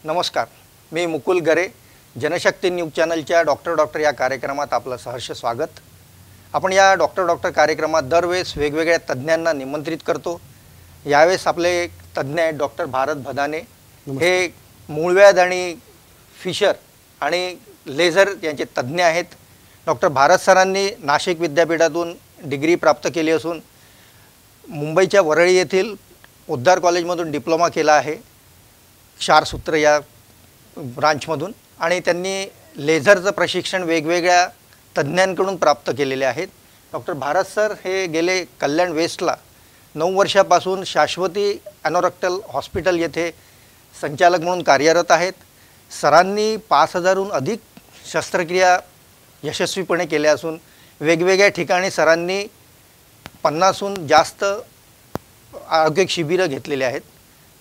नमस्कार, मी मुकुल गरे, जनशक्ती न्यूज चॅनलच्या डॉक्टर या कार्यक्रमात आपलं सहर्ष स्वागत। आपण या डॉक्टर कार्यक्रमात दरवेळेस वेगवेगळ्या तज्ज्ञांना निमंत्रित करतो। यावेळेस आपले तज्ज्ञ आहेत डॉक्टर भारत भदाने। हे मूळव्याध आणि फिशर आणि लेझर यांचे तज्ज्ञ आहेत। डॉक्टर भारत सरांनी नाशिक विद्यापीठातून डिग्री प्राप्त केली असून मुंबईच्या वरळी येथील उद्धार कॉलेजमधून डिप्लोमा केला आहे क्षारसूत्र या ब्रांचमधून, आणि त्यांनी लेझरचं प्रशिक्षण वेगवेगळ्या तज्ज्ञांकडून प्राप्त केलेले आहेत। डॉक्टर भारत सर हे गेले कल्याण वेस्टला 9 वर्षापासून शाश्वती एनोरेक्टल हॉस्पिटल येथे संचालक म्हणून कार्यरत आहेत। सरांनी 5000हून अधिक शस्त्रक्रिया यशस्वीपणे केल्या असून वेगवेगळ्या ठिकाणी सरांनी 50हून जास्त आरोग्य शिबिरं घेतलेले आहेत।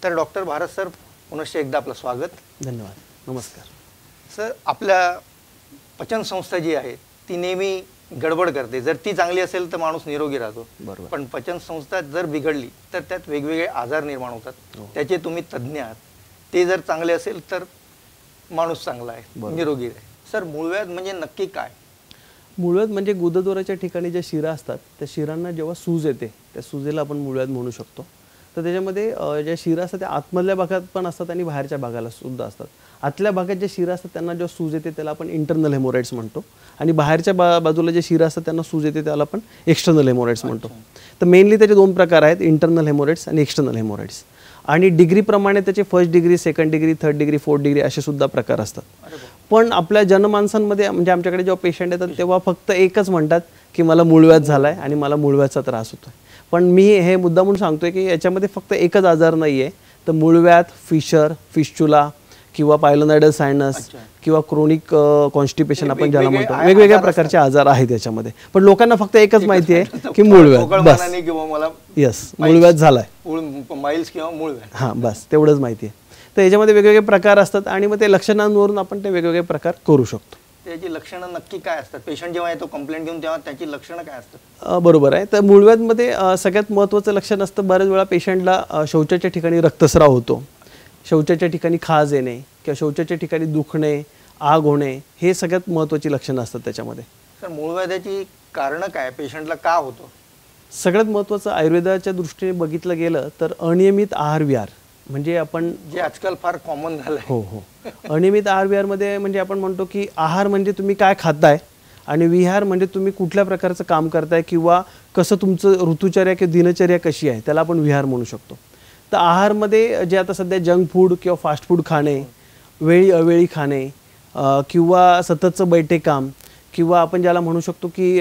तर डॉक्टर भारत सर, पुनश्च एकदा आपलं स्वागत। धन्यवाद। नमस्कार सर, आपल्या पचन संस्था जी आहे ती नेहमी गडबड करते। जर ती चांगली असेल तर माणूस निरोगी राहतो, पण पचन संस्था जर बिघडली तर त्यात वेगवेगळे आजार निर्माण होतात। त्याचे तुम्ही तज्ज्ञ आहात, ते जर चांगले असेल तर माणूस चांगला आहे, निरोगी आहे। सर, मूळव्याध म्हणजे नक्की काय? मूळव्याध म्हणजे गुदद्वाराच्या ठिकाणी ज्या शिरा असतात त्या शिरांना जेव्हा सूज येते त्या सूजेला आपण मूळव्याध म्हणू शकतो। तर त्याच्यामध्ये ज्या शिरा असतात त्या आतमधल्या भागात पण असतात आणि बाहेरच्या भागाला सुद्धा असतात। आतल्या भागात ज्या शिरा असतात त्यांना जेव्हा सूज येते त्याला आपण इंटरनल हेमोरॉइड्स म्हणतो, आणि बाहेरच्या बाजूला जे शिरा असतात त्यांना सूज येते त्याला आपण एक्सटर्नल हेमोरॉइड्स म्हणतो। तर मेनली त्याचे 2 प्रकार आहेत, इंटरनल हेमोरॉइड्स आणि एक्सटर्नल हेमोरॉइड्स। आणि डिग्रीप्रमाणे त्याचे first degree, second degree, third degree, fourth degree असे सुद्धा प्रकार असतात। पण आपल्या जनमानसांमध्ये म्हणजे आमच्याकडे जेव्हा पेशंट येतात तेव्हा फक्त एकच म्हणतात की मला मूळव्याध झालाय आणि मला मूळव्याधचा त्रास होतोय। पण मी हे मुद्दा म्हणून सांगतोय की याच्यामध्ये फक्त एकच आजार नाहीये, तर मूळव्याध, फिशर, फिस्चुला किंवा पायलोनायडल सायनस किंवा क्रोनिक कॉन्स्टिपेशन आपण ज्याला म्हणतो, वेगवेगळ्या प्रकारचे आजार आहेत याच्यामध्ये। पण लोकांना फक्त एकच माहिती आहे की मूळव्याध, बस, यस, मूळव्याध झालाय, माइल्स किंवा मूळव्याध, हां, बस तेवढंच माहिती आहे। तर याच्यामध्ये वेगवेगळे प्रकार असतात आणि मग ते लक्षणांवरून आपण ते वेगवेगळे प्रकार करू शकतो। त्याची लक्षणं नक्की काय असतात? पेशंट जेव्हा येतो कंप्लेंट घेऊन तेव्हा त्याची लक्षणं काय असतात? बरोबर आहे। तर मूळव्याधमध्ये सगळ्यात महत्त्वाचं लक्षण असतं, बऱ्याच वेळा पेशंटला शौचाच्या ठिकाणी रक्तस्राव होतो, शौचाच्या ठिकाणी खाज येणे किंवा शौचाच्या ठिकाणी दुखणे, आग होणे, हे सगळ्यात महत्त्वाची लक्षणं असतात त्याच्यामध्ये। सर, मूळव्याधाची कारणं काय, पेशंटला का होतो? सगळ्यात महत्त्वाचं आयुर्वेदाच्या दृष्टीने बघितलं गेलं तर अनियमित आहार विहार, म्हणजे आपण जे आजकाल फार कॉमन झालं। हो, अनियमित आहार विहारमध्ये म्हणजे आपण म्हणतो की आहार म्हणजे तुम्ही काय खाताय आणि विहार म्हणजे तुम्ही कुठल्या प्रकारचं काम करताय किंवा कसं तुमचं ऋतुचर्या किंवा दिनचर्या कशी आहे त्याला आपण विहार म्हणू शकतो। तर आहारमध्ये जे आता सध्या जंक फूड किंवा फास्ट फूड खाणे, वेळी अवेळी खाणे किंवा सततचं बैठे काम किंवा आपण ज्याला म्हणू शकतो की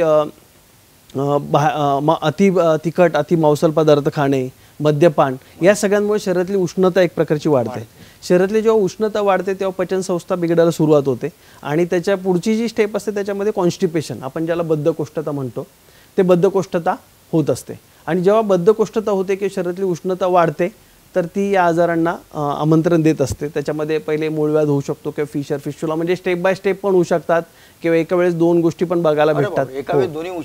अति तिखट, अति मांसल पदार्थ खाणे, मद्यपान, या सगळ्यांमुळे शरीरातली उष्णता एक प्रकारची वाढते। शरीरातली जेव्हा उष्णता वाढते तेव्हा पचन संस्था बिघडायला सुरुवात होते आणि त्याच्या पुढची जी स्टेप असते त्याच्यामध्ये कॉन्स्टिपेशन, आपण ज्याला बद्धकोष्ठता म्हणतो, ते बद्धकोष्ठता होत असते। आणि जेव्हा बद्धकोष्ठता होते की शरीरातली उष्णता वाढते तर ती या आजारांना आमंत्रण देत असते। त्याच्यामध्ये पहिले मूळव्याध होऊ शकतो किंवा फिशर, फिस्चुला, म्हणजे स्टेप बाय स्टेप पण होऊ शकतात किंवा एका वेळेस 2 गोष्टी पण बघायला भेटतात।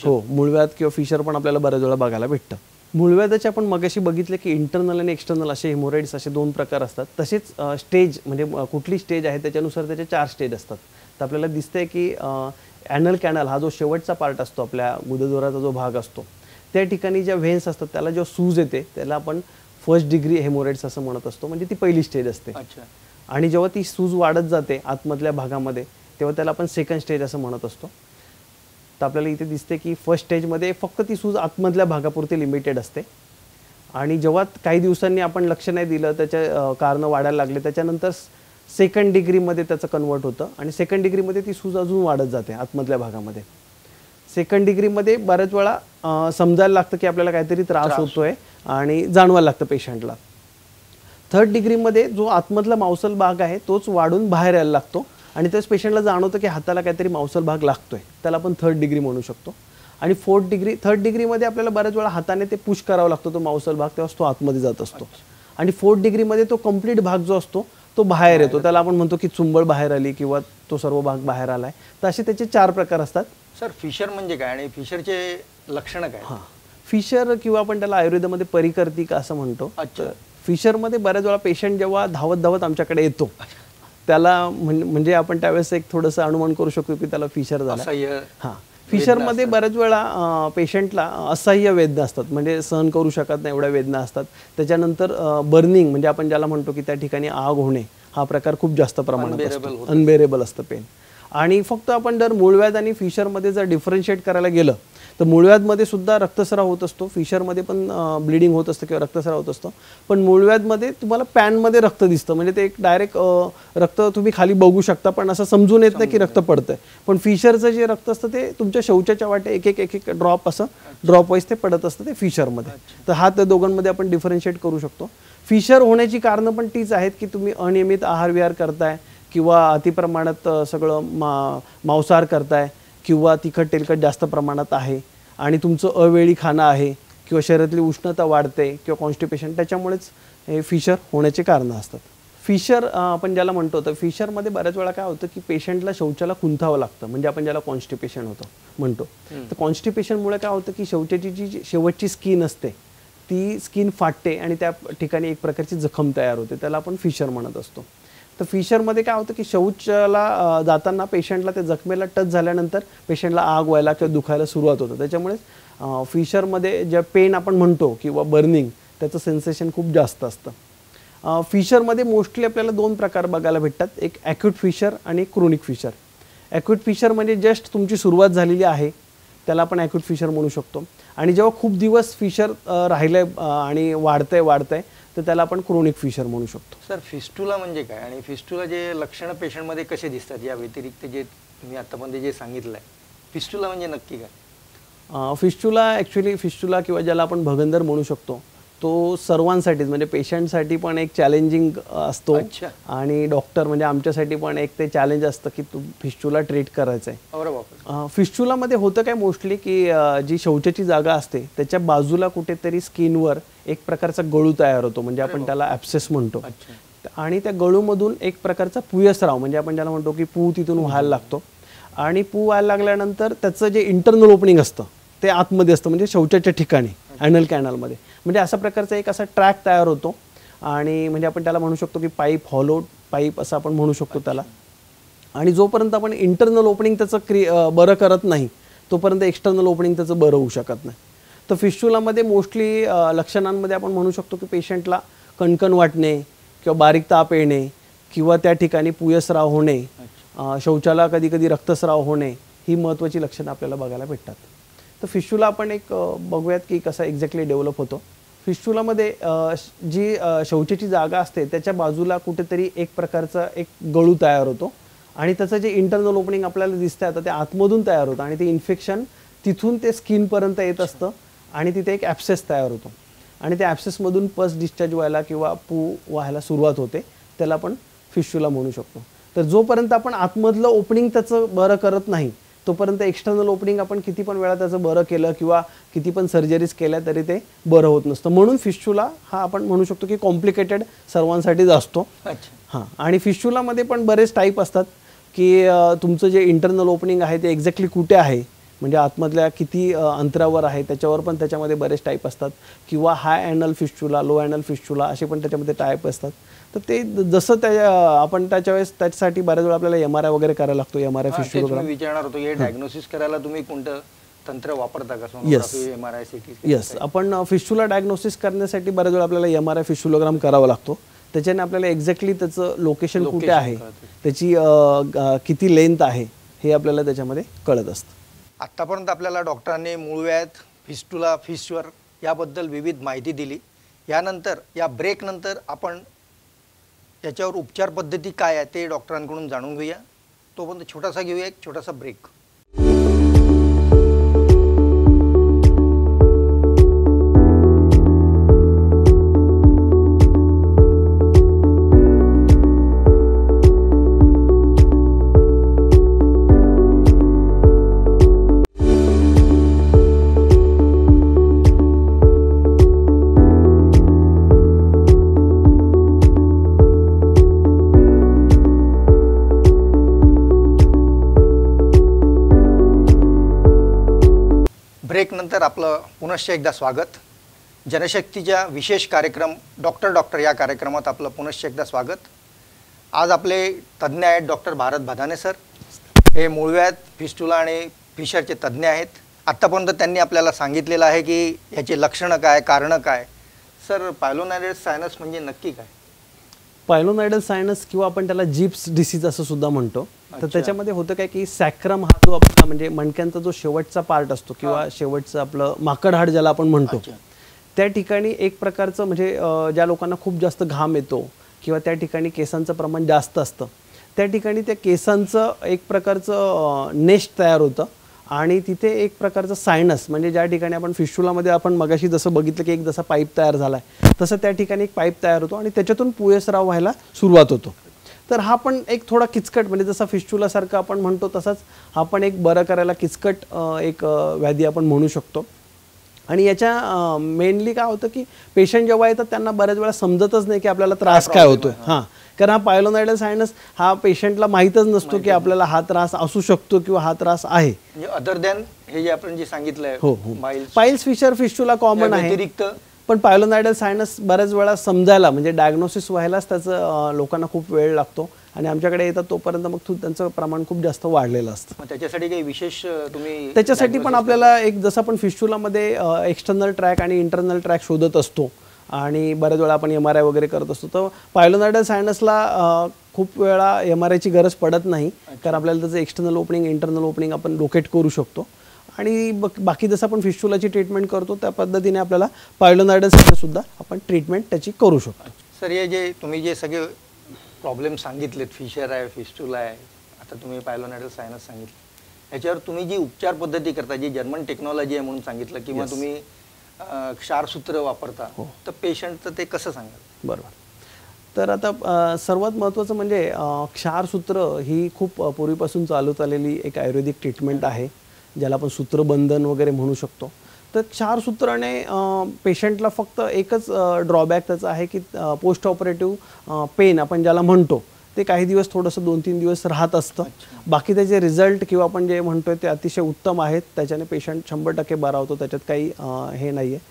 हो, मूळव्याध किंवा फिशर पण आपल्याला बऱ्याच वेळा बघायला भेटतं। मूळव्याधाचे आपण मगाशी बघितले की इंटरनल आणि एक्सटर्नल असे हेमोरॉइड्स असे 2 प्रकार असतात। तसेच स्टेज म्हणजे कुठली स्टेज आहे त्याच्यानुसार त्याचे 4 स्टेज असतात। तर आपल्याला दिसतंय की ॲनल कॅनल हा जो शेवटचा पार्ट असतो, आपल्या गुदद्वाराचा जो भाग असतो, त्या ठिकाणी ज्या व्हेन्स असतात त्याला जेव्हा सूज येते त्याला आपण फर्स्ट डिग्री हेमोरॉइड्स असं म्हणत असतो, म्हणजे ती पहिली स्टेज असते। आणि जेव्हा ती सूज वाढत जाते आतमधल्या भागामध्ये तेव्हा त्याला आपण सेकंड स्टेज असं म्हणत असतो। तर आपल्याला इथे दिसते की फर्स्ट स्टेजमध्ये फक्त ती सूज आतमधल्या भागापुरती लिमिटेड असते, आणि जेव्हा काही दिवसांनी आपण लक्ष नाही दिलं, त्याच्या कारणं वाढायला लागले, त्याच्यानंतर सेकंड डिग्रीमध्ये त्याचं कन्वर्ट होतं आणि सेकंड डिग्रीमध्ये ती सूज अजून वाढत जाते आतमधल्या भागामध्ये। सेकंड डिग्रीमध्ये बऱ्याच वेळा समजायला लागतं की आपल्याला काहीतरी त्रास होतोय आणि जाणवायला लागतं पेशंटला। थर्ड डिग्रीमध्ये जो आतमधला मांसल भाग आहे तोच वाढून बाहेर यायला लागतो आणि त्याच पेशंटला जाणवतं की हाताला काहीतरी मांसल भाग लागतोय, त्याला आपण थर्ड डिग्री म्हणू शकतो। आणि थर्ड डिग्रीमध्ये आपल्याला बऱ्याच वेळा हाताने ते पुश करावा लागतो तो मांसल भाग, तेव्हा तो आतमध्ये जात असतो। आणि फोर्थ डिग्रीमध्ये तो कंप्लीट भाग जो असतो तो बाहेर येतो, त्याला आपण म्हणतो की चुंबळ बाहेर आली किंवा तो सर्व भाग बाहेर आलाय। तर असे त्याचे 4 प्रकार असतात। सर, फिशर म्हणजे काय आणि फिशरचे लक्षणं काय? हां, फिशर किंवा आपण त्याला आयुर्वेदामध्ये परिकर्तिका असं म्हणतो। फिशरमध्ये बऱ्याच वेळा पेशंट जेव्हा धावत धावत आमच्याकडे येतो त्याला म्हणजे आपण त्यावेळेस एक थोडंसं अनुमान करू शकतो की त्याला फिशर झाला. असह्य हां, फिशरमध्ये बऱ्याच वेळा पेशंटला असह्य वेदना असतात, म्हणजे सहन करू शकत नाही एवढ्या वेदना असतात. त्याच्यानंतर बर्निंग म्हणजे आपण ज्याला म्हणतो की त्या ठिकाणी आग होणे, हा प्रकार खूप जास्त प्रमाणात असतो, अनबेरेबल असतं पेन. आणि फक्त आपण जर मूळव्याध आणि फिशरमध्ये जर डिफरन्शिएट करायला गेलं तर मूळव्याधमध्ये सुद्धा रक्तस्राव होत असतो, फिशरमध्ये पण ब्लिडिंग होत असतं किंवा रक्तस्राव होत असतो. पण मूळव्याधमध्ये तुम्हाला पॅनमध्ये रक्त दिसतं, म्हणजे ते एक डायरेक्ट रक्त तुम्ही खाली बघू शकता, पण असं समजून येत नाही की रक्त पडतंय. पण फिशरचं जे रक्त असतं ते तुमच्या शौचाच्या वाटे एक एक ड्रॉप असं ड्रॉप वाईज ते पडत असतं ते फिशरमध्ये. तर हा त्या दोघांमध्ये आपण डिफरन्शिएट करू शकतो. फिशर होण्याची कारणं पण तीच आहेत की तुम्ही अनियमित आहार विहार करताय किंवा अतिप्रमाणात सगळं मांसाहार करताय किंवा तिखट तेलकट जास्त प्रमाणात आहे आणि तुमचं अवेळी खाणं आहे किंवा शरीरातली उष्णता वाढते किंवा कॉन्स्टिपेशन, त्याच्यामुळेच हे फिशर होण्याचे कारणं असतात. फिशर आपण ज्याला म्हणतो, तर फिशरमध्ये बऱ्याच वेळा काय होतं की पेशंटला शौचाला कुंथावं लागतं, म्हणजे आपण ज्याला कॉन्स्टिपेशन म्हणतो. तर कॉन्स्टिपेशनमुळे काय होतं की शौचाची जी शेवटची स्किन असते ती स्किन फाटते आणि त्या ठिकाणी एक प्रकारची जखम तयार होते, त्याला आपण फिशर म्हणत असतो. तर फिशरमध्ये काय होतं की शौचाला जाताना पेशंटला त्या जखमेला टच झाल्यानंतर पेशंटला आग व्हायला किंवा दुखायला सुरुवात होतं. त्याच्यामुळे फिशरमध्ये जे पेन आपण म्हणतो किंवा बर्निंग, त्याचं सेन्सेशन खूप जास्त असतं. फिशरमध्ये मोस्टली आपल्याला 2 प्रकार बघायला भेटतात, एक ॲक्यूट फिशर आणि एक क्रोनिक फिशर. ॲक्यूट फिशर म्हणजे जस्ट तुमची सुरुवात झालेली आहे त्याला आपण ॲक्यूट फिशर म्हणू शकतो. आणि जेव्हा खूप दिवस फिशर राहिलंय आणि वाढतंय तर त्याला आपण क्रोनिक फिशर म्हणू शकतो. सर, फिस्टुला म्हणजे काय आणि फिस्टुला जे लक्षणं पेशंटमध्ये कसे दिसतात, या व्यतिरिक्त जे तुम्ही आतापर्यंत जे सांगितलं आहे, फिस्टुला म्हणजे नक्की काय? फिस्टुला ॲक्च्युली फिस्टुला किंवा ज्याला आपण भगंदर म्हणू शकतो, तो सर्वांसाठीच म्हणजे पेशंटसाठी पण एक चॅलेंजिंग असतो आणि डॉक्टर म्हणजे आमच्यासाठी पण एक ते चॅलेंज असतं की तू फिस्टुला ट्रीट करायचं आहे. फिस्टुलामध्ये होतं काय मोस्टली की जी शौचाची जागा असते त्याच्या बाजूला कुठेतरी स्किनवर एक प्रकारचा गळू तयार होतो, म्हणजे आपण त्याला ॲब्सेस म्हणतो. आणि त्या गळूमधून एक प्रकारचा पुयस्राव म्हणजे आपण ज्याला म्हणतो की पू तिथून व्हायला लागतो. आणि पू व्हायला लागल्यानंतर त्याचं जे इंटरनल ओपनिंग असतं ते आतमध्ये असतं, म्हणजे शौचाच्या ठिकाणी ॲनल कॅनलमध्ये. म्हणजे अशा प्रकारचा एक असा ट्रॅक तयार होतो आणि म्हणजे आपण त्याला म्हणू शकतो की पाईप, हॉलो पाईप असं आपण म्हणू शकतो त्याला. आणि जोपर्यंत आपण इंटरनल ओपनिंग त्याचं बरं करत नाही तोपर्यंत एक्सटर्नल ओपनिंग त्याचं बरं होऊ शकत नाही. तर फिस्टुलामध्ये मोस्टली लक्षणांमध्ये आपण म्हणू शकतो की पेशंटला कणकण वाटणे किंवा बारीक ताप येणे किंवा त्या ठिकाणी पुयस्राव होणे, शौचाला कधी कधी रक्तस्राव होणे, ही महत्त्वाची लक्षणं आपल्याला बघायला भेटतात. तर फिस्टुला आपण एक बघूयात की कसा एक्झॅक्टली डेव्हलप होतो. फिस्टुलामध्ये जी शौचाची जागा असते त्याच्या बाजूला कुठेतरी एक प्रकारचा एक गळू तयार होतो आणि त्याचं जे इंटरनल ओपनिंग आपल्याला दिसतं आता ते आतमधून तयार होतं आणि ते इन्फेक्शन तिथून ते स्किनपर्यंत येत असतं आणि तिथे एक ॲब्सेस तयार होतो आणि त्या ॲब्सेसमधून पस डिस्चार्ज व्हायला किंवा पू व्हायला सुरुवात होते, त्याला आपण फिस्टुला म्हणू शकतो. तर जोपर्यंत आपण आतमधलं ओपनिंग त्याचं बरं करत नाही तोपर्यंत एक्सटर्नल ओपनिंग आपण किती पण वेळा त्याचं बरं केलं किंवा किती पण सर्जरीज केल्या तरी ते बरं होत नसतं. म्हणून फिस्टुला हा आपण म्हणू शकतो की कॉम्प्लिकेटेड सर्वांसाठीच असतो. हां, आणि फिस्टुलामध्ये पण बरेच टाईप असतात की तुमचं जे इंटरनल ओपनिंग आहे ते एक्झॅक्टली कुठे आहे, म्हणजे आतमधल्या किती अंतरावर आहे त्याच्यावर पण त्याच्यामध्ये बरेच टाईप असतात किंवा हाय anal fistula, low anal fistula असे पण त्याच्यामध्ये टाईप असतात. तर ते जसं आपण त्याच्यावेळेस त्याच्यासाठी बऱ्याच वेळा आपल्याला MRI वगैरे करायला लागतो. MRI फिस्टुलोग्राम विचारणार होतो, हे डायग्नोसिस करायला तुम्ही कोणतं तंत्र वापरता का? Sonography, MRI, CT? येस, आपण फिस्टुला डायग्नोसिस करण्यासाठी बऱ्याच वेळा आपल्याला MRI फिस्टुलोग्राम करावा लागतो. त्याच्याने आपल्याला एक्झॅक्टली त्याचं लोकेशन कुठे आहे, त्याची किती लेंथ आहे हे आपल्याला त्याच्यामध्ये कळत असतं. आत्तापर्यंत आपल्याला डॉक्टरांनी मूळव्याध, फिस्टुला, फिशर याबद्दल विविध माहिती दिली. यानंतर या ब्रेकनंतर आपण याच्यावर उपचार पद्धती काय आहे ते डॉक्टरांकडून जाणून घेऊया. तोपर्यंत छोटासा घेऊया एक छोटासा ब्रेक. ब्रेकनंतर आपलं पुनश्च एकदा स्वागत. जनशक्तीच्या विशेष कार्यक्रम डॉक्टर या कार्यक्रमात आपलं पुनश्च एकदा स्वागत. आज आपले तज्ज्ञ आहेत डॉक्टर भारत भदाने सर. हे मूळव्याध, फिस्टुला आणि फिशरचे तज्ज्ञ आहेत. आत्तापर्यंत त्यांनी आपल्याला सांगितलेलं आहे की याची लक्षणं काय, कारणं काय. सर, पायलोनायडस सायनस म्हणजे नक्की काय? पायलोनायडल सायनस किंवा आपण त्याला जिप्स डिसीज असं सुद्धा म्हणतो. तर त्याच्यामध्ये होतं काय की सॅक्रम हा जो आपला म्हणजे मणक्यांचा जो शेवटचा पार्ट असतो किंवा शेवटचं आपलं माकडहाड ज्याला आपण म्हणतो, त्या ठिकाणी एक प्रकारचं म्हणजे ज्या लोकांना खूप जास्त घाम येतो किंवा त्या ठिकाणी केसांचं प्रमाण जास्त असतं, त्या ठिकाणी त्या केसांचं एक प्रकारचं नेस्ट तयार होतं आणि तिथे एक प्रकारचं सायनस म्हणजे ज्या ठिकाणी आपण फिस्टुलामध्ये आपण मगाशी जसं बघितलं की एक जसा पाईप तयार झाला आहे तसं त्या ठिकाणी एक पाईप तयार होतो आणि त्याच्यातून पुयस्राव व्हायला सुरुवात होतो. तर हा पण एक थोडा किचकट म्हणजे जसा फिस्टुलासारखं आपण म्हणतो तसाच हा पण एक बरं करायला किचकट एक व्याधी आपण म्हणू शकतो. आणि याच्या मेनली काय होतं की पेशंट जेव्हा येतात त्यांना बऱ्याच वेळा समजतच नाही की आपल्याला त्रास काय होतोय. हां, कारण हा पायलोनायडल सायनस हा पेशंटला माहीतच नसतो की आपल्याला हा त्रास असू शकतो किंवा हा त्रास आहे. म्हणजे अदर दॅन हे जे आपण जे सांगितलंय, हो हो, पाईल्स, फिशर, फिस्टुला कॉमन आहे, व्यतिरिक्त पण पायलोनायडल सायनस बऱ्याच वेळा समजायला म्हणजे डायग्नोसिस व्हायलाच त्याचं लोकांना खूप वेळ लागतो आणि आमच्याकडे येतात तोपर्यंत मग त्यांचं प्रमाण खूप जास्त वाढलेलं असतं. मग त्याच्यासाठी काही विशेष तुम्ही त्याच्यासाठी पण आपल्याला एक जसं आपण फिस्टुलामध्ये एक्सटर्नल ट्रॅक आणि इंटरनल ट्रॅक शोधत असतो आणि बऱ्याच वेळा आपण MRI वगैरे करत असतो, तर पायलोनायडल सायनसला खूप वेळा MRIची गरज पडत नाही कारण आपल्याला त्याचं एक्सटर्नल ओपनिंग, इंटरनल ओपनिंग आपण लोकेट करू शकतो आणि बाकी जसं आपण फिस्टुलाची ट्रीटमेंट करतो त्या पद्धतीने आपल्याला पायलोनायडल सायनससुद्धा आपण ट्रीटमेंट त्याची करू शकतो. सर, हे जे तुम्ही जे सगळे प्रॉब्लेम सांगितलेत, फिशर आहे, फिस्टुला आहे, आता तुम्ही पायलोनायडल सायनस सांगितलं, याच्यावर तुम्ही जी उपचार पद्धती करता, जी जर्मन टेक्नॉलॉजी आहे म्हणून सांगितलं किंवा तुम्ही क्षारसूत्र वापरता, तर पेशंटचं ते कसं सांगाल? बरोबर. तर आता सर्वात महत्त्वाचं म्हणजे क्षारसूत्र ही खूप पूर्वीपासून चालू आलेली एक आयुर्वेदिक ट्रीटमेंट आहे ज्याला आपण सूत्रबंधन वगैरे म्हणू शकतो. तर क्षारसूत्राने पेशंटला फक्त एकच ड्रॉबॅक त्याचा आहे की पोस्ट ऑपरेटिव्ह पेन आपण ज्याला म्हणतो ते काही दिवस थोडंसं 2-3 दिवस राहत असतं. बाकी त्याचे रिझल्ट किंवा आपण जे म्हणतोय ते अतिशय उत्तम आहेत. त्याच्याने पेशंट 100% बरा होतो, त्याच्यात काही हे नाही आहे.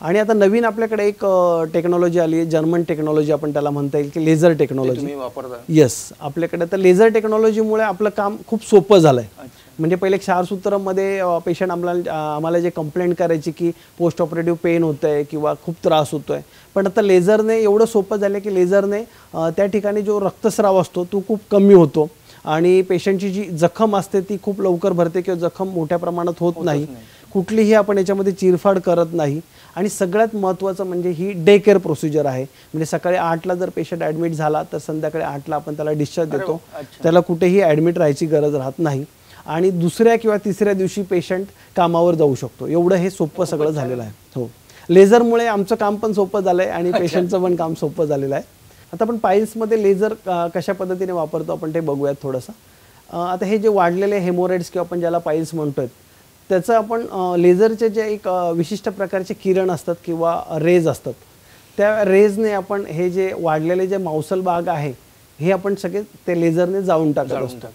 आणि आता नवीन आपल्याकडे एक टेक्नॉलॉजी आली आहे, जर्मन टेक्नॉलॉजी आपण त्याला म्हणता येईल की लेझर टेक्नॉलॉजी. तुम्ही वापरता? येस, आपल्याकडे तर लेझर टेक्नॉलॉजीमुळे आपलं काम खूप सोपं झालं आहे. म्हणजे पहिले क्षारसूत्रमध्ये पेशंट आम्हाला जे कंप्लेंट करायची की पोस्ट ऑपरेटिव्ह पेन होतं आहे किंवा खूप त्रास होतो आहे, पण आता लेझरने एवढं सोपं झालं की लेझरने त्या ठिकाणी जो रक्तस्राव असतो तो खूप कमी होतो आणि पेशंटची जी जखम असते ती खूप लवकर भरते किंवा जखम मोठ्या प्रमाणात होत नाही. कुठलीही आपण याच्यामध्ये चिरफाड करत नाही आणि सगळ्यात महत्त्वाचं म्हणजे ही डे केअर प्रोसिजर आहे. म्हणजे सकाळी 8ला जर पेशंट ॲडमिट झाला तर संध्याकाळी 8ला आपण त्याला डिस्चार्ज देतो. त्याला कुठेही ॲडमिट राहायची गरज राहत नाही आणि दुसऱ्या किंवा तिसऱ्या दिवशी पेशंट कामावर जाऊ शकतो. एवढं हे सोपं सगळं झालेलं आहे. हो, लेझरमुळे आमचं काम पण सोपं झालं आहे आणि पेशंटचं पण काम सोपं झालेलं आहे. आता आपण पाईल्समध्ये लेझर कशा पद्धतीने वापरतो आपण ते बघूयात थोडंसं. आता हे जे वाढलेले हेमोरेड्स किंवा आपण ज्याला पाईल्स म्हणतोय त्याचं आपण लेझरचे जे एक विशिष्ट प्रकारचे किरण असतात किंवा रेज असतात त्या रेजने आपण हे जे वाढलेले जे मांसल भाग आहे हे आपण सगळे ते लेझरने जाळून टाकत असतो.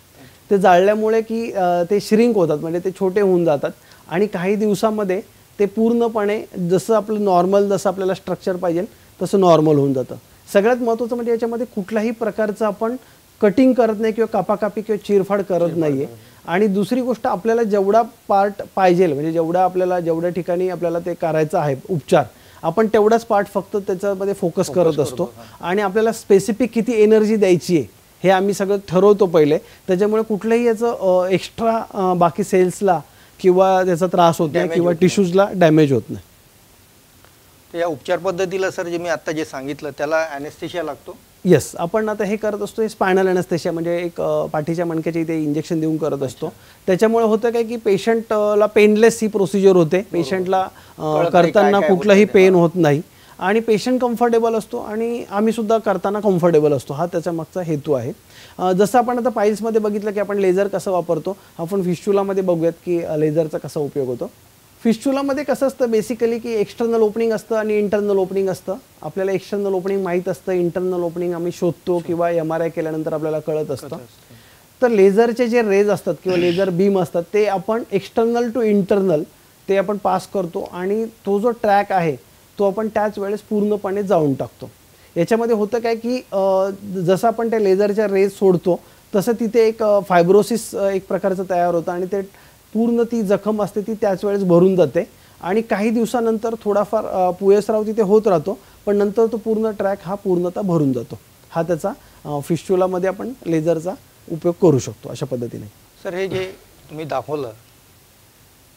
ते जाळल्यामुळे की ते श्रिंक होतात म्हणजे ते छोटे होऊन जातात आणि काही दिवसामध्ये ते पूर्णपणे जसं आपलं नॉर्मल जसं आपल्याला स्ट्रक्चर पाहिजे तसं नॉर्मल होऊन जातं. सगळ्यात महत्त्वाचं म्हणजे याच्यामध्ये कुठल्याही प्रकारचं आपण कटिंग करत नाही किंवा कापाकापी किंवा चिरफाड करत नाही आहे. आणि दुसरी गोष्ट आपल्याला जेवढा पार्ट पाहिजे म्हणजे जेवढ्या ठिकाणी आपल्याला ते करायचं आहे उपचार आपण तेवढाच पार्ट फक्त त्याच्यामध्ये फोकस करत असतो आणि आपल्याला स्पेसिफिक किती एनर्जी द्यायची आहे हे आम्ही सगळं ठरवतो पहिले. त्याच्यामुळे कुठलंही याचं एक्स्ट्रा बाकी सेल्सला किंवा त्याचा त्रास होत नाही किंवा टिश्यूजला डॅमेज होत नाही. तर या उपचार पद्धतीला सर जे मी आत्ता जे सांगितलं त्याला ॲनेस्थेशिया लागतो? येस, आपण आता हे करत असतो हे स्पायनल ॲनेस्थेशिया म्हणजे एक पाठीच्या मणक्याच्या इथे इंजेक्शन देऊन करत असतो. त्याच्यामुळे होतं काय की पेशंटला पेनलेस ही प्रोसिजर होते. पेशंटला करताना कुठलंही पेन होत नाही आणि पेशंट कम्फर्टेबल असतो आणि आम्ही सुद्धा करताना कम्फर्टेबल असतो. हा त्याच्या मागचा हेतू आहे. जसं आपण आता पाईल्समध्ये बघितलं की आपण लेझर कसं वापरतो, आपण फिस्टुलामध्ये बघूयात की लेझरचा कसा उपयोग होतो. फिस्टुलामध्ये कसं असतं बेसिकली की एक्सटर्नल ओपनिंग असतं आणि इंटरनल ओपनिंग असतं. आपल्याला एक्सटर्नल ओपनिंग माहीत असतं, इंटरनल ओपनिंग आम्ही शोधतो किंवा MRI केल्यानंतर आपल्याला कळत असतं. तर लेझरचे जे रेज असतात किंवा लेझर बीम असतात ते आपण एक्सटर्नल टू इंटरनल ते आपण पास करतो आणि तो जो ट्रॅक आहे तो आपण त्याच वेळेस पूर्णपणे जाळून टाकतो. याच्यामध्ये होतं काय की जसं आपण त्या लेझरच्या रेज सोडतो तसं तिथे एक फायब्रोसिस एक प्रकारचं तयार होतं आणि ते पूर्ण ती जखम असते ती त्याच वेळेस भरून जाते आणि काही दिवसानंतर थोडाफार पुयस्राव तिथे होत राहतो, पण नंतर तो पूर्ण ट्रॅक हा पूर्णतः भरून जातो. हा त्याचा फिस्टुलामध्ये आपण लेझरचा उपयोग करू शकतो अशा पद्धतीने. सर हे जे तुम्ही दाखवलं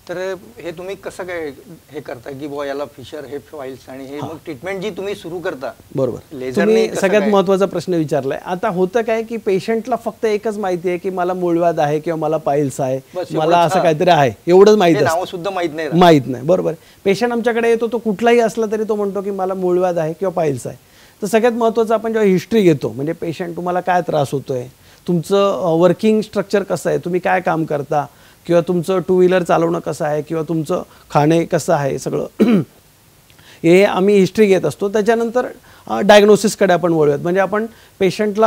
तर हे तुम्ही कसं काय हे करता की बुवा याला फिशर हे फाईल्स आणि हे मग ट्रीटमेंट जी तुम्ही सुरू करता बरोबर, लेझरने तुम्ही सगळ्यात महत्त्वाचा प्रश्न विचारलाय. आता होतं काय की पेशंटला फक्त एकच माहिती आहे की मला मूळव्याध आहे किंवा मला पाईल्स आहे, मला असं काहीतरी आहे एवढंच माहिती आहे, नाव सुद्धा माहित नाही. बरोबर, पेशंट आमच्याकडे येतो तो कुठलाही असला तरी तो म्हणतो की मला मूळव्याध आहे किंवा पाईल्स आहे. तर सगळ्यात महत्त्वाचं आपण जेव्हा हिस्ट्री घेतो म्हणजे पेशंट तुम्हाला काय त्रास होतोय, तुमचं वर्किंग स्ट्रक्चर कसं आहे, तुम्ही काय काम करता किंवा तुमचं टू व्हीलर चालवणं कसं आहे किंवा तुमचं खाणे कसं आहे, सगळं हे आम्ही हिस्ट्री घेत असतो. त्याच्यानंतर डायग्नोसिसकडे आपण वळूयात. म्हणजे आपण पेशंटला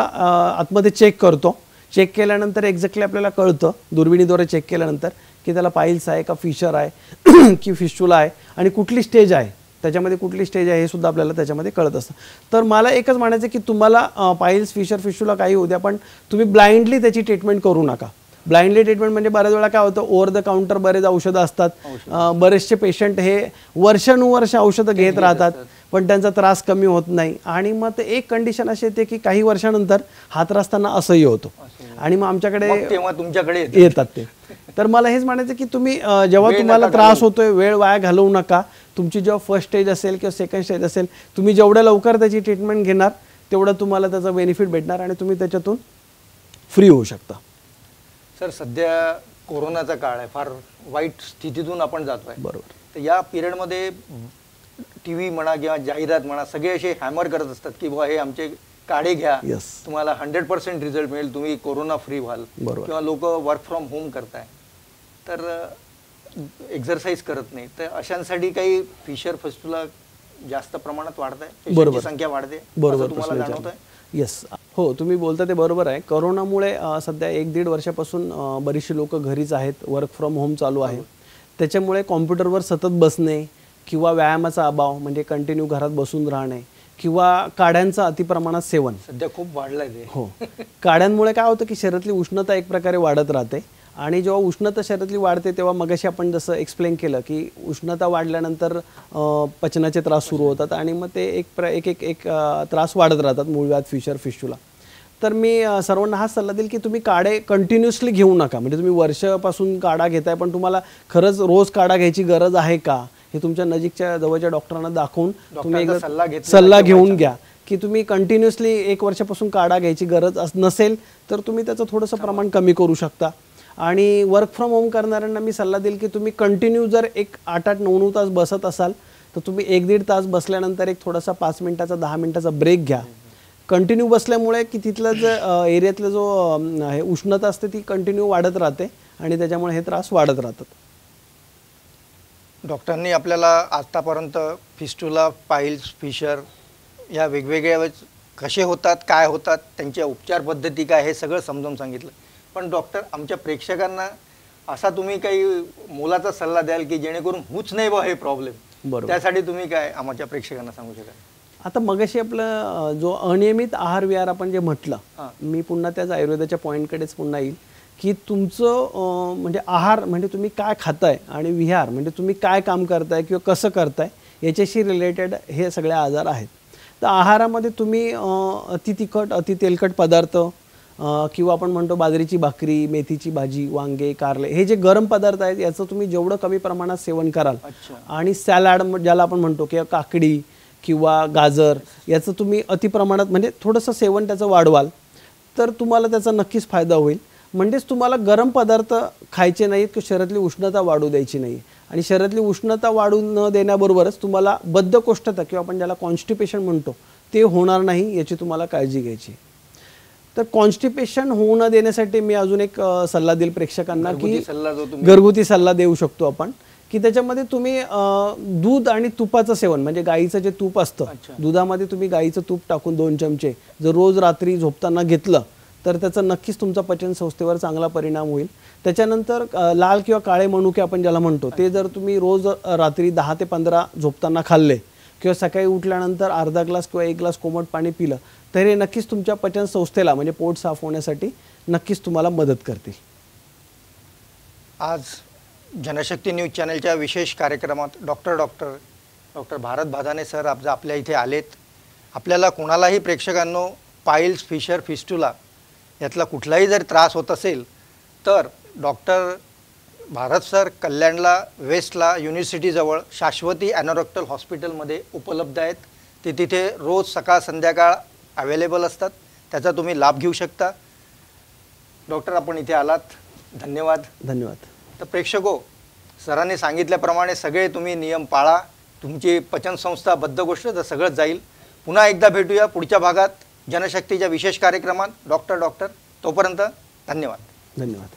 आतमध्ये चेक करतो. चेक केल्यानंतर एक्झॅक्टली आपल्याला कळतं दुर्बिणीद्वारे चेक केल्यानंतर की त्याला पाईल्स आहे का फिशर आहे की फिस्टुला आहे आणि कुठली स्टेज आहे, त्याच्यामध्ये कुठली स्टेज आहे हे सुद्धा आपल्याला त्याच्यामध्ये कळत असतं. तर मला एकच म्हणायचं की तुम्हाला पाईल्स फिशर फिस्टुला काही होऊ द्या, पण तुम्ही ब्लाइंडली त्याची ट्रीटमेंट करू नका. ब्लाइंडली ट्रीटमेंट म्हणजे बऱ्याच वेळा काय होतं, ओव्हर द काउंटर बरेच औषधं असतात. बरेचसे पेशंट हे वर्षानुवर्ष औषधं घेत राहतात पण त्यांचा त्रास कमी होत नाही आणि मग ते एक कंडिशन अशी येते की काही वर्षानंतर हा त्रास त्यांना असह्य होतो आणि मग आमच्याकडे तेव्हा तुमच्याकडे येतात ते. तर मला हेच म्हणायचं की तुम्ही जेव्हा तुम्हाला त्रास होतोय वेळ वाया घालवू नका. तुमची जेव्हा फर्स्ट स्टेज असेल किंवा सेकंड स्टेज असेल, तुम्ही जेवढ्या लवकर त्याची ट्रीटमेंट घेणार तेवढं तुम्हाला त्याचा बेनिफिट भेटणार आणि तुम्ही त्याच्यातून फ्री होऊ शकता. सर सध्या कोरोनाचा काळ आहे, फार वाईट स्थितीतून आपण जातोय. बरोबर. तर या पिरियडमध्ये टी व्ही म्हणा किंवा जाहिरात म्हणा सगळे असे हॅमर करत असतात की बुवा हे आमचे काढे घ्या, तुम्हाला 100% रिझल्ट मिळेल, तुम्ही कोरोना फ्री व्हाल, किंवा लोक वर्क फ्रॉम होम करताय तर एक्झरसाईज करत नाही. तर अशांसाठी काही फिशर फिस्टुला जास्त प्रमाणात वाढत आहे, संख्या वाढते, बरोबर तुम्हाला जाणवत आहे? येस, हो तुम्ही बोलता ते बरोबर आहे. कोरोनामुळे सध्या 1-1.5 वर्षापासून बरीचशी लोक घरीच आहेत, वर्क फ्रॉम होम चालू आहे. त्याच्यामुळे कॉम्प्युटरवर सतत बसणे किंवा व्यायामाचा अभाव म्हणजे कंटिन्यू घरात बसून राहणे किंवा काड्यांचं अतिप्रमाणात सेवन सध्या खूप वाढलंय ते. हो, काड्यांमुळे काय होतं की शरीरातली उष्णता एक प्रकारे वाढत राहते आणि जेव्हा उष्णता शरीरातली वाढते तेव्हा मगाशी आपण जसं एक्सप्लेन केलं की उष्णता वाढल्यानंतर पचनाचे त्रास सुरू होतात आणि मग ते एक त्रास वाढत राहतात, मूळव्याध, फिशर, फिस्टुला. तर मी सर्वांना हाच सल्ला देईल की तुम्ही काढे कंटिन्युअसली घेऊ नका. म्हणजे तुम्ही वर्षापासून काढा घेताय पण तुम्हाला खरंच रोज काढा घ्यायची गरज आहे का हे तुमच्या नजीकच्या जवळच्या डॉक्टरांना दाखवून तुम्ही एकदा सल्ला घेऊन घ्या की तुम्ही कंटिन्युअसली 1 वर्षापासून काढा घ्यायची गरज नसेल तर तुम्ही त्याचं थोडंसं प्रमाण कमी करू शकता. आणि वर्क फ्रॉम होम करणाऱ्यांना मी सल्ला देईल की तुम्ही कंटिन्यू जर 8-9 तास बसत असाल तर तुम्ही 1-1.5 तास बसल्यानंतर एक थोडासा 5 मिनिटाचा 10 मिनिटाचा ब्रेक घ्या. कंटिन्यू बसल्यामुळे की तिथलं जे एरियातलं जो आहे उष्णता असते ती कंटिन्यू वाढत राहते आणि त्याच्यामुळे हे त्रास वाढत राहतात. डॉक्टरांनी आपल्याला आतापर्यंत फिस्टुला, पाईल्स, फिशर या वेगवेगळ्या कसे होतात, काय होतात, त्यांच्या उपचार पद्धती काय हे सगळं समजावून सांगितलं. पण डॉक्टर आमच्या प्रेक्षकांना असा तुम्ही काही मोलाचा सल्ला द्याल की जेणेकरून होऊच नाही बा हे प्रॉब्लेम, त्यासाठी तुम्ही काय आमच्या प्रेक्षकांना सांगू शकाल? आता मगाशी आपलं जो अनियमित आहार विहार आपण जे म्हटलं, मी पुन्हा त्याच आयुर्वेदाच्या पॉईंटकडेच पुन्हा येईल की तुमचं म्हणजे आहार म्हणजे तुम्ही काय खाताय आणि विहार म्हणजे तुम्ही काय काम करताय किंवा कसं करताय याच्याशी रिलेटेड हे सगळे आजार आहेत. तर आहारामध्ये तुम्ही अति तिखट, अति तेलकट पदार्थ किंवा आपण म्हणतो बाजरीची भाकरी, मेथीची भाजी, वांगे, कारले हे जे गरम पदार्थ आहेत याचं तुम्ही जेवढं कमी प्रमाणात सेवन कराल आणि सॅलड ज्याला आपण म्हणतो किंवा काकडी किंवा गाजर याचं तुम्ही अति प्रमाणात म्हणजे थोडंसं सेवन त्याचं वाढवाल तर तुम्हाला त्याचा नक्कीच फायदा होईल. म्हणजेच तुम्हाला गरम पदार्थ खायचे नाहीत की शरीरातली उष्णता वाढू द्यायची नाही आणि शरीरातली उष्णता वाढू न देण्याबरोबरच तुम्हाला बद्धकोष्ठता किंवा आपण ज्याला कॉन्स्टिपेशन म्हणतो ते होणार नाही याची तुम्हाला काळजी घ्यायची. तर कॉन्स्टिपेशन होऊ न देण्यासाठी मी अजून एक सल्ला देईल प्रेक्षकांना की घरगुती सल्ला देऊ शकतो आपण की त्याच्यामध्ये तुम्ही दूध आणि तुपाचं सेवन म्हणजे गाईचं जे तूप असतं दुधामध्ये तुम्ही गाईचं तूप टाकून 2 चमचे जर रोज रात्री झोपताना घेतलं तर त्याचा नक्कीच तुमचा पचन संस्थेवर चांगला परिणाम होईल. त्याच्यानंतर लाल किंवा काळे मनुके आपण ज्याला म्हणतो ते जर तुम्ही रोज रात्री 10 ते 15 झोपताना खाल्ले किंवा सकाळी उठल्यानंतर अर्धा ग्लास किंवा 1 ग्लास कोमट पाणी पिलं तर हे नक्कीच तुमच्या पचन संस्थेला म्हणजे पोट साफ होण्यासाठी नक्कीच तुम्हाला मदत करतील. आज जनशक्ती न्यूज चॅनलच्या विशेष कार्यक्रमात डॉक्टर भारत भादाने सर आपल्या इथे आलेत. आपल्याला कोणालाही प्रेक्षकांनो पाईल्स, फिशर, फिस्टुला यातला कुठलाही जर त्रास होत असेल तर डॉक्टर भारत सर कल्याणला वेस्टला युनिव्हर्सिटीजवळ शाश्वती ॲनोरेक्टल हॉस्पिटलमध्ये उपलब्ध आहेत. ते तिथे रोज सकाळ संध्याकाळ अवेलेबल असतात. त्याचा तुम्ही लाभ घेऊ शकता. डॉक्टर आपण इथे आलात, धन्यवाद. धन्यवाद. तर प्रेक्षको, सरांनी सांगितल्याप्रमाणे सगळे तुम्ही नियम पाळा. तुमची पचनसंस्था बद्धकोष्ठ तर सगळं जाईल. पुन्हा एकदा भेटूया पुढच्या भागात जनशक्तीच्या विशेष कार्यक्रमात. डॉक्टर तोपर्यंत धन्यवाद. धन्यवाद.